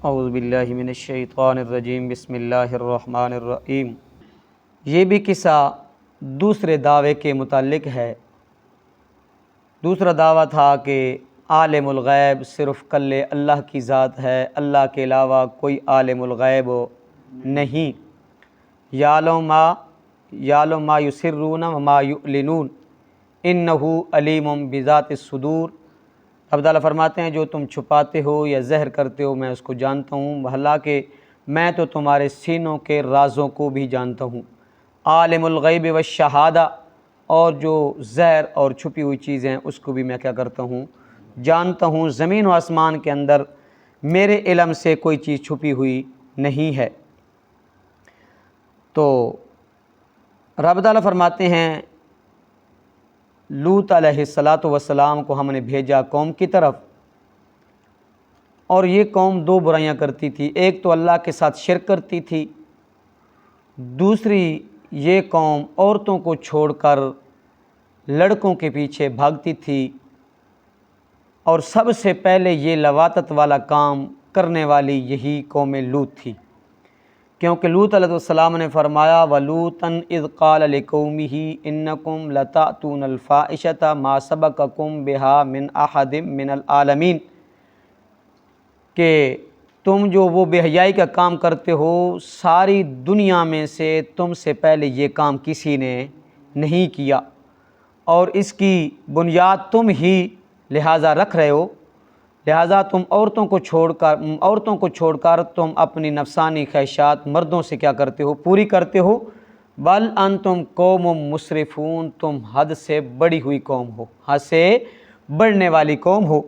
اعوذ باللہ من الشیطان الرجیم، بسم اللہ الرحمن الرحیم۔ یہ بھی قصہ دوسرے دعوے کے متعلق ہے۔ دوسرا دعویٰ تھا کہ عالم الغیب صرف کل اللہ کی ذات ہے، اللہ کے علاوہ کوئی عالم الغیب نہیں۔ یعلم ما یسرون وما یعلنون انہ علیم بذات الصدور۔ رب تعالیٰ فرماتے ہیں جو تم چھپاتے ہو یا ظاہر کرتے ہو میں اس کو جانتا ہوں، حالانکہ میں تو تمہارے سینوں کے رازوں کو بھی جانتا ہوں۔ عالم الغیب والشہادہ، اور جو ظاہر اور چھپی ہوئی چیزیں ہیں اس کو بھی میں کیا کرتا ہوں، جانتا ہوں۔ زمین و آسمان کے اندر میرے علم سے کوئی چیز چھپی ہوئی نہیں ہے۔ تو رب تعالیٰ فرماتے ہیں لوط علیہ السلام کو ہم نے بھیجا قوم کی طرف، اور یہ قوم دو برائیاں کرتی تھی۔ ایک تو اللہ کے ساتھ شرک کرتی تھی، دوسری یہ قوم عورتوں کو چھوڑ کر لڑکوں کے پیچھے بھاگتی تھی، اور سب سے پہلے یہ لواطت والا کام کرنے والی یہی قوم لوط تھی، کیونکہ لوط علیہ السلام نے فرمایا وَلُوطًا اِذْ قَالَ لِقَوْمِهِ إِنَّكُمْ لَتَأْتُونَ الْفَاحِشَةَ مَا سَبَقَكُمْ بِهَا مِنْ أَحَدٍ مِنَ الْعَالَمِينَ، کہ تم جو وہ بے حیائی کا کام کرتے ہو، ساری دنیا میں سے تم سے پہلے یہ کام کسی نے نہیں کیا، اور اس کی بنیاد تم ہی لہٰذا رکھ رہے ہو، لہٰذا تم عورتوں کو چھوڑ کر تم اپنی نفسانی خواہشات مردوں سے کیا کرتے ہو، پوری کرتے ہو۔ بل انتم قوم مسرفون، تم حد سے بڑی ہوئی قوم ہو، حد سے بڑھنے والی قوم ہو۔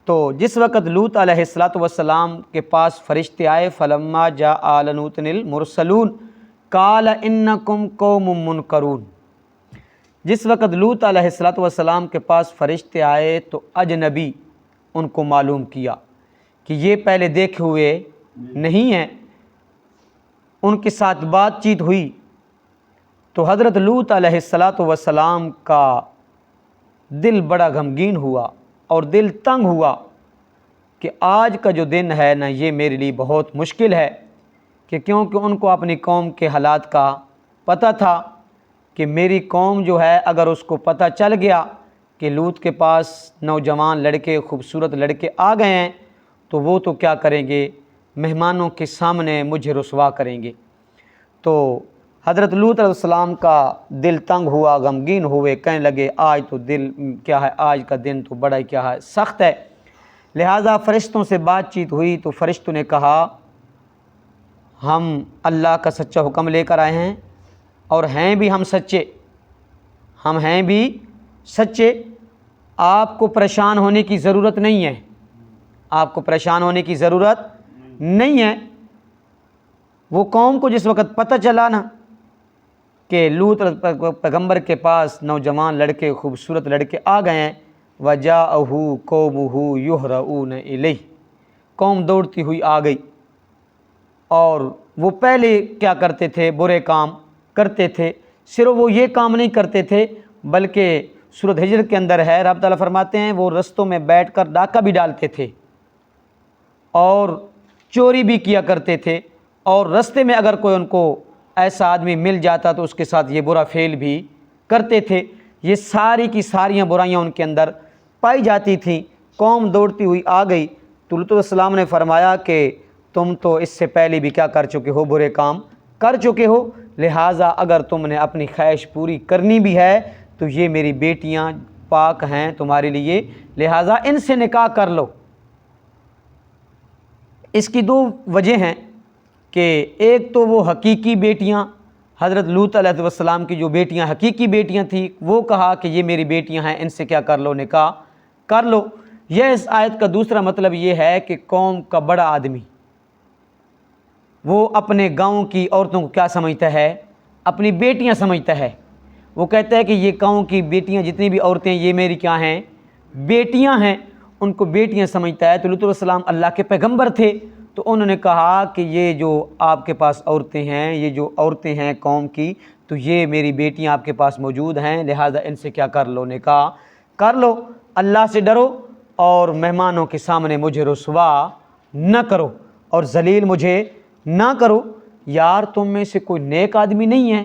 تو جس وقت لوط علیہ السلام کے پاس فرشتے آئے، فلما جاء لوط المرسلون قال انکم قوم منکرون، جس وقت لوط علیہ السلام کے پاس فرشتے آئے تو اجنبی ان کو معلوم کیا کہ یہ پہلے دیکھے ہوئے نہیں ہیں۔ ان کے ساتھ بات چیت ہوئی تو حضرت لوط علیہ السلام کا دل بڑا غمگین ہوا اور دل تنگ ہوا کہ آج کا جو دن ہے نا یہ میرے لیے بہت مشکل ہے، کہ کیونکہ ان کو اپنی قوم کے حالات کا پتہ تھا کہ میری قوم جو ہے اگر اس کو پتہ چل گیا کہ لوط کے پاس نوجوان لڑکے، خوبصورت لڑکے آ گئے ہیں تو وہ تو کیا کریں گے، مہمانوں کے سامنے مجھے رسوا کریں گے۔ تو حضرت لوط علیہ السلام کا دل تنگ ہوا، غمگین ہوئے، کہنے لگے آج تو دل کیا ہے، آج کا دن تو بڑا ہی کیا ہے، سخت ہے۔ لہٰذا فرشتوں سے بات چیت ہوئی تو فرشتوں نے کہا ہم اللہ کا سچا حکم لے کر آئے ہیں، اور ہیں بھی ہم سچے، ہم ہیں بھی سچے، آپ کو پریشان ہونے کی ضرورت نہیں ہے، آپ کو پریشان ہونے کی ضرورت نہیں ہے۔ وہ قوم کو جس وقت پتہ چلا نا کہ لوط پیغمبر کے پاس نوجوان لڑکے، خوبصورت لڑکے آ گئے ہیں، وَجَاءَهُ قَوْمُهُ يُهْرَعُونَ إِلَيْهِ، قوم دوڑتی ہوئی آ گئی، اور وہ پہلے کیا کرتے تھے، برے کام کرتے تھے۔ صرف وہ یہ کام نہیں کرتے تھے بلکہ سورۃ ہجر کے اندر ہے، رب تعالیٰ فرماتے ہیں وہ رستوں میں بیٹھ کر ڈاکہ بھی ڈالتے تھے اور چوری بھی کیا کرتے تھے، اور رستے میں اگر کوئی ان کو ایسا آدمی مل جاتا تو اس کے ساتھ یہ برا فعل بھی کرتے تھے۔ یہ ساری کی ساریاں برائیاں ان کے اندر پائی جاتی تھیں۔ قوم دوڑتی ہوئی آ گئی تو لوط علیہ السلام نے فرمایا کہ تم تو اس سے پہلے بھی کیا کر چکے ہو، برے کام کر چکے ہو، لہٰذا اگر تم نے اپنی خواہش پوری کرنی بھی ہے تو یہ میری بیٹیاں پاک ہیں تمہارے لیے، لہٰذا ان سے نکاح کر لو۔ اس کی دو وجہ ہیں کہ ایک تو وہ حقیقی بیٹیاں، حضرت لوط علیہ السلام کی جو بیٹیاں حقیقی بیٹیاں تھیں، وہ کہا کہ یہ میری بیٹیاں ہیں، ان سے کیا کر لو، نکاح کر لو۔ یہ اس آیت کا دوسرا مطلب یہ ہے کہ قوم کا بڑا آدمی وہ اپنے گاؤں کی عورتوں کو کیا سمجھتا ہے، اپنی بیٹیاں سمجھتا ہے۔ وہ کہتا ہے کہ یہ گاؤں کی بیٹیاں، جتنی بھی عورتیں یہ میری کیا ہیں، بیٹیاں ہیں، ان کو بیٹیاں سمجھتا ہے۔ تو لوط علیہ السلام اللہ کے پیغمبر تھے، تو انہوں نے کہا کہ یہ جو آپ کے پاس عورتیں ہیں، یہ جو عورتیں ہیں قوم کی، تو یہ میری بیٹیاں آپ کے پاس موجود ہیں، لہٰذا ان سے کیا کر لو، نکاح کر لو، اللہ سے ڈرو اور مہمانوں کے سامنے مجھے رسوا نہ کرو۔ اور ذلیل مجھے نہ کرو۔ یار تم میں سے کوئی نیک آدمی نہیں ہے،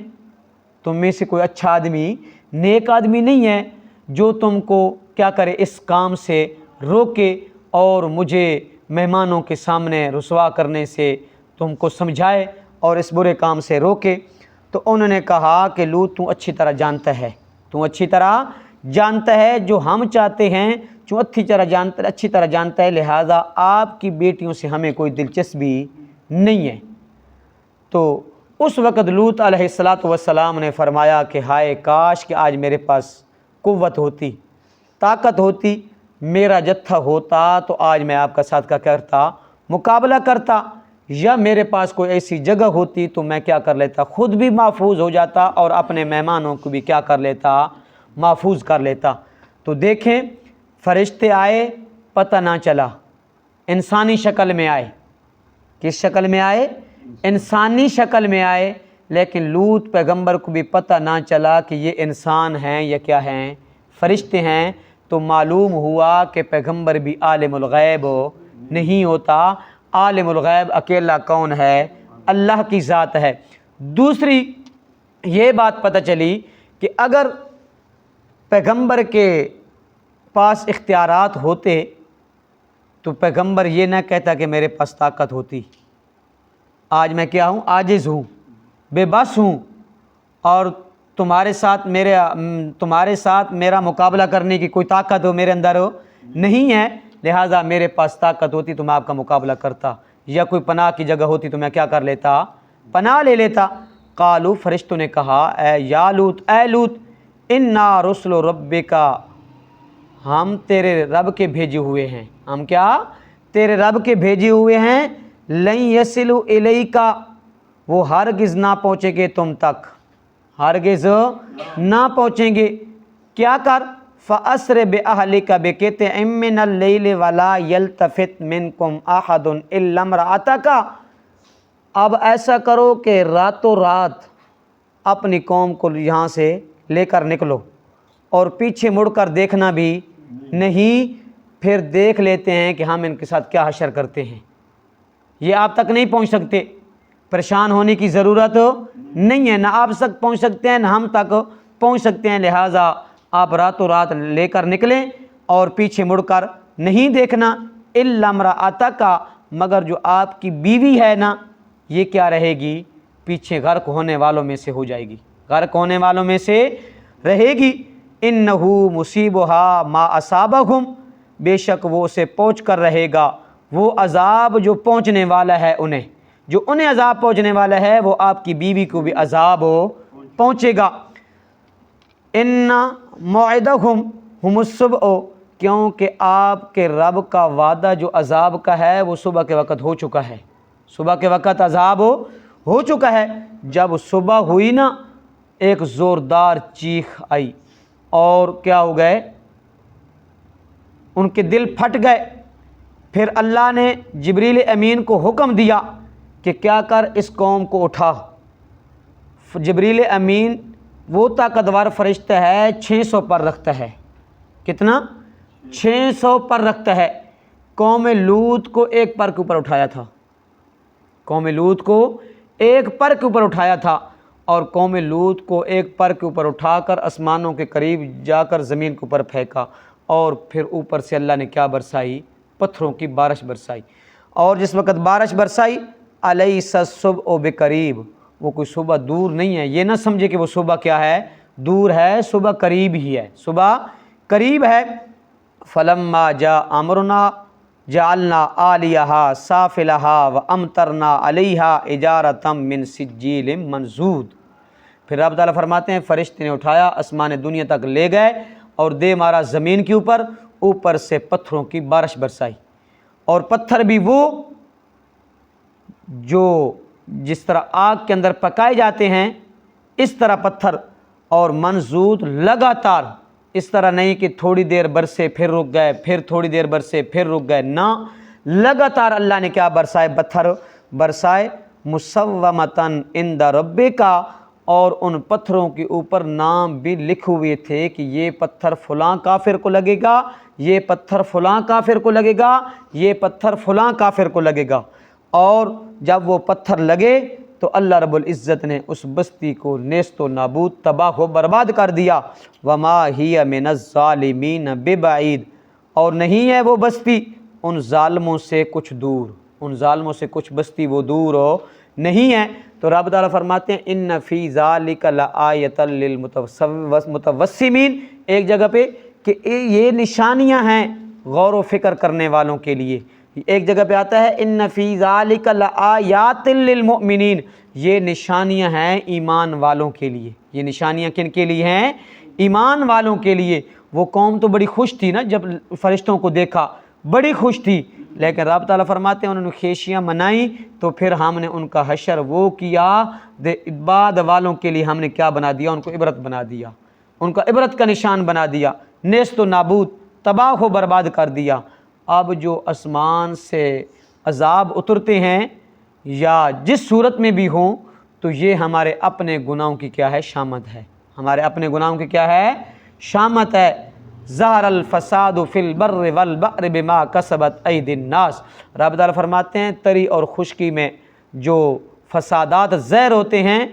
تم میں سے کوئی اچھا آدمی نیک آدمی نہیں ہے جو تم کو کیا کرے، اس کام سے روکے اور مجھے مہمانوں کے سامنے رسوا کرنے سے تم کو سمجھائے اور اس برے کام سے روکے۔ تو انہوں نے کہا کہ لوط تو اچھی طرح جانتا ہے، تو اچھی طرح جانتا ہے جو ہم چاہتے ہیں، جو اچھی طرح جانتا ہے، لہٰذا آپ کی بیٹیوں سے ہمیں کوئی دلچسپی نہیں ہے۔ تو اس وقت لوط علیہ السلام نے فرمایا کہ ہائے کاش کہ آج میرے پاس قوت ہوتی، طاقت ہوتی، میرا جتھا ہوتا تو آج میں آپ کا ساتھ کیا کرتا، مقابلہ کرتا، یا میرے پاس کوئی ایسی جگہ ہوتی تو میں کیا کر لیتا، خود بھی محفوظ ہو جاتا اور اپنے مہمانوں کو بھی کیا کر لیتا، محفوظ کر لیتا۔ تو دیکھیں فرشتے آئے، پتہ نہ چلا، انسانی شکل میں آئے۔ کس شکل میں آئے؟ انسانی شکل میں آئے، لیکن لوط پیغمبر کو بھی پتہ نہ چلا کہ یہ انسان ہیں یا کیا ہیں، فرشتے ہیں۔ تو معلوم ہوا کہ پیغمبر بھی عالم الغیب نہیں ہوتا، عالم الغیب اکیلا کون ہے؟ اللہ کی ذات ہے۔ دوسری یہ بات پتہ چلی کہ اگر پیغمبر کے پاس اختیارات ہوتے تو پیغمبر یہ نہ کہتا کہ میرے پاس طاقت ہوتی، آج میں کیا ہوں، عاجز ہوں، بے بس ہوں، اور تمہارے ساتھ میرا مقابلہ کرنے کی کوئی طاقت میرے اندر نہیں ہے، لہٰذا میرے پاس طاقت ہوتی تو میں آپ کا مقابلہ کرتا، یا کوئی پناہ کی جگہ ہوتی تو میں کیا کر لیتا، پناہ لے لیتا۔ قالو فرشتوں نے کہا اے لوط انا رسل ربک، ہم تیرے رب کے بھیجے ہوئے ہیں، ہم کیا، تیرے رب کے بھیجے ہوئے ہیں، لن یصلوا الیک، وہ ہرگز نہ پہنچیں گے تم تک، ہرگز نہ پہنچیں گے۔ کیا کر، فَأَسْرِ بِأَهْلِكَ بِقِطْعٍ مِّنَ اللَّيْلِ وَلَا يَلْتَفِتْ مِنْكُمْ أَحَدٌ إِلَّا امْرَأَتَكَ، اب ایسا کرو کہ راتوں رات اپنی قوم کو یہاں سے لے کر نکلو اور پیچھے مڑ کر دیکھنا بھی نہیں، پھر دیکھ لیتے ہیں کہ ہم ان کے ساتھ کیا حشر کرتے ہیں۔ یہ آپ تک نہیں پہنچ سکتے، پریشان ہونے کی ضرورت نہیں ہے، نہ آپ تک پہنچ سکتے ہیں نہ ہم تک پہنچ سکتے ہیں، لہٰذا آپ راتوں رات لے کر نکلیں اور پیچھے مڑ کر نہیں دیکھنا۔ الا امرأتک، مگر جو آپ کی بیوی ہے نا، یہ کیا رہے گی، پیچھے غرق ہونے والوں میں سے ہو جائے گی، غرق ہونے والوں میں سے رہے گی۔ انہ مصیبہا ما اصابہم، بے شک وہ اسے پہنچ کر رہے گا وہ عذاب جو پہنچنے والا ہے انہیں، جو انہیں عذاب پہنچنے والا ہے وہ آپ کی بیوی کو بھی عذاب پہنچے گا۔ ان موعدہم ہم الصبح، کیونکہ آپ کے رب کا وعدہ جو عذاب کا ہے وہ صبح کے وقت ہو چکا ہے، صبح کے وقت عذاب ہو چکا ہے۔ جب صبح ہوئی نا، ایک زوردار چیخ آئی اور کیا ہو گئے، ان کے دل پھٹ گئے۔ پھر اللہ نے جبریل امین کو حکم دیا کہ کیا کر، اس قوم کو اٹھا۔ جبریل امین وہ طاقتور فرشتہ ہے، 600 پر رکھتا ہے، کتنا، 600 پر رکھتا ہے۔ قوم لوط کو ایک پر کے اوپر اٹھایا تھا، قوم لوط کو ایک پر کے اوپر اٹھایا تھا، اور قوم لوط کو ایک پر کے اوپر اٹھا کر آسمانوں کے قریب جا کر زمین کے اوپر پھینکا، اور پھر اوپر سے اللہ نے کیا برسائی، پتھروں کی بارش برسائی۔ اور جس وقت بارش برسائی، الیس الصبح بقریب، وہ کوئی صبح دور نہیں ہے، یہ نہ سمجھے کہ وہ صبح کیا ہے، دور ہے، صبح قریب ہی ہے، صبح قریب ہے۔ فلما جاء امرنا جعلنا عالیہا سافلہا وامطرنا علیہا حجارۃ من سجیل منضود۔ پھر رب تعالیٰ فرماتے ہیں فرشتے نے اٹھایا، آسمان دنیا تک لے گئے اور دے مارا زمین کے اوپر، اوپر سے پتھروں کی بارش برسائی، اور پتھر بھی وہ جو جس طرح آگ کے اندر پکائے جاتے ہیں اس طرح پتھر، اور منضود لگاتار، اس طرح نہیں کہ تھوڑی دیر برسے پھر رک گئے، پھر تھوڑی دیر برسے پھر رک گئے، نہ، لگاتار اللہ نے کیا برسائے، پتھر برسائے، مسومۃ عند ربک، اور ان پتھروں کے اوپر نام بھی لکھے ہوئے تھے کہ یہ پتھر فلاں کافر کو لگے گا، یہ پتھر فلاں کافر کو لگے گا، یہ پتھر فلاں کافر کو لگے گا۔ اور جب وہ پتھر لگے تو اللہ رب العزت نے اس بستی کو نیست و نابود تباہ و برباد کر دیا۔ وما ہی من الظالمین ببعید، اور نہیں ہے وہ بستی ان ظالموں سے کچھ دور، ان ظالموں سے کچھ بستی وہ دور ہو نہیں ہے۔ تو رب تعالیٰ فرماتے ہیں ان فی ذالک لآیۃ للمتوسمین، ایک جگہ پہ کہ یہ نشانیاں ہیں غور و فکر کرنے والوں کے لیے۔ ایک جگہ پہ آتا ہے ان فی ذالک لآیات للمؤمنین، یہ نشانیاں ہیں ایمان والوں کے لیے۔ یہ نشانیاں کن کے لیے ہیں؟ ایمان والوں کے لیے۔ وہ قوم تو بڑی خوش تھی نا، جب فرشتوں کو دیکھا بڑی خوش تھی، لیکن رب تعالیٰ فرماتے ہیں انہوں نے خیشیاں منائیں تو پھر ہم نے ان کا حشر وہ کیا، بعد والوں کے لیے ہم نے کیا بنا دیا؟ ان کو عبرت بنا دیا، ان کا عبرت کا نشان بنا دیا، نیست و نابود تباہ و برباد کر دیا۔ اب جو آسمان سے عذاب اترتے ہیں یا جس صورت میں بھی ہوں تو یہ ہمارے اپنے گناہوں کی کیا ہے؟ شامت ہے۔ ہمارے اپنے گناہوں کی کیا ہے؟ شامت ہے۔ ظہر الفساد فی البر والبحر بما کسبت ایدی الناس، رب تعالیٰ فرماتے ہیں تری اور خشکی میں جو فسادات زہر ہوتے ہیں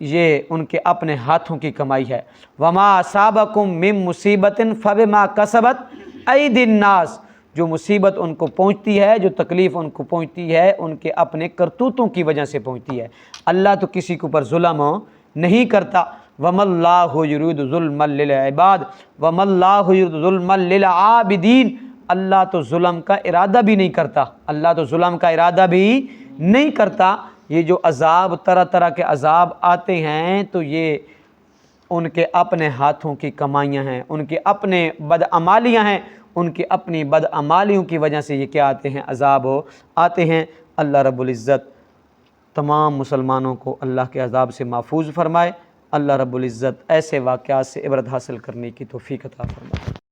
یہ ان کے اپنے ہاتھوں کی کمائی ہے۔ وما اصابکم من مصیبت فبما کسبت ایدی الناس، جو مصیبت ان کو پہنچتی ہے، جو تکلیف ان کو پہنچتی ہے، ان کے اپنے کرتوتوں کی وجہ سے پہنچتی ہے۔ اللہ تو کسی کے اوپر ظلم نہیں کرتا۔ وَمَا اللَّهُ يُرِيدُ ظُلْمًا لِلْعِبَادِ وَمَا اللَّهُ يُرِيدُ ظُلْمًا لِلْعَابِدِينَ، اللہ تو ظلم کا ارادہ بھی نہیں کرتا، اللہ تو ظلم کا ارادہ بھی نہیں کرتا۔ یہ جو عذاب طرح طرح کے عذاب آتے ہیں تو یہ ان کے اپنے ہاتھوں کی کمائیاں ہیں، ان کے اپنے بدعمالیاں ہیں، ان کی اپنی بدعمالیوں کی وجہ سے یہ کیا آتے ہیں؟ عذاب آتے ہیں۔ اللہ رب العزت تمام مسلمانوں کو اللہ کے عذاب سے محفوظ فرمائے۔ اللہ رب العزت ایسے واقعات سے عبرت حاصل کرنے کی توفیق عطا فرمائے۔